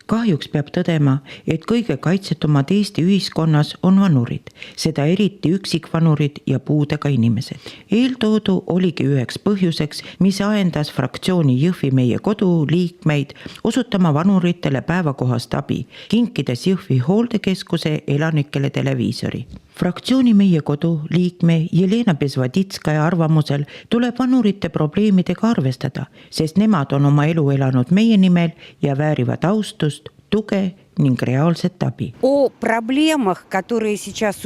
Kahjuks peab tõdema, et kõige kaitsetumad Eesti ühiskonnas on vanurid, seda eriti üksikvanurid ja puudega inimesed. Eeltoodu oligi üheks põhjuseks, mis ajendas fraktsiooni Jõhvi meie kodu liikmeid osutama vanuritele päevakohast abi, kinkides Jõhvi hooldekeskuse elanikele televiisori. Fraktsiooni meie kodu liikme Jelena Bezvaditskaja arvamusel tuleb vanurite probleemidega arvestada, sest nemad on oma elu elanud meie nimel ja väärivad austust, tuge ning reaalset abi.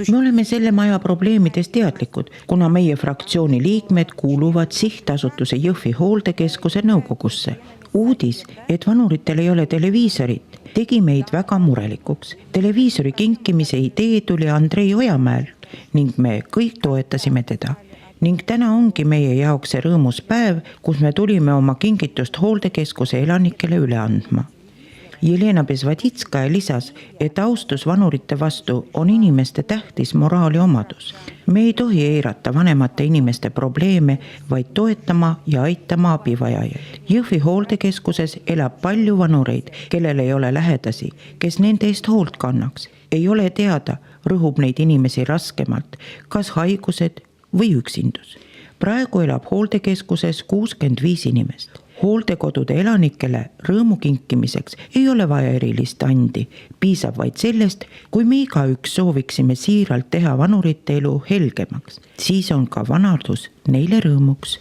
Me oleme selle maja probleemidest teadlikud, kuna meie fraktsiooni liikmed kuuluvad sihtasutuse Jõhvi hooldekeskuse nõukogusse. Uudis, et vanuritel ei ole televiisorit, tegi meid väga murelikuks. Televiisori kinkimise idee tuli Andrei Ojamäel ning me kõik toetasime teda. Ning täna ongi meie jaoks see rõõmus päev, kus me tulime oma kingitust hooldekeskuse elanikele üle andma. Jelena Bezvaditskaja lisas, et austus vanurite vastu on inimeste tähtis moraali omadus. Me ei tohi eirata vanemate inimeste probleeme, vaid toetama ja aitama abivajajaid. Jõhvi hooldekeskuses elab palju vanureid, kellel ei ole lähedasi, kes nende eest hoolt kannaks. Ei ole teada, rõhub neid inimesi raskemalt, kas haigused või üksindus. Praegu elab hooldekeskuses 65 inimest. Hooldekodude elanikele rõõmu kinkimiseks ei ole vaja erilist andi, piisab vaid sellest, kui me igaüks sooviksime siiralt teha vanurite elu helgemaks. Siis on ka vanadus neile rõõmuks.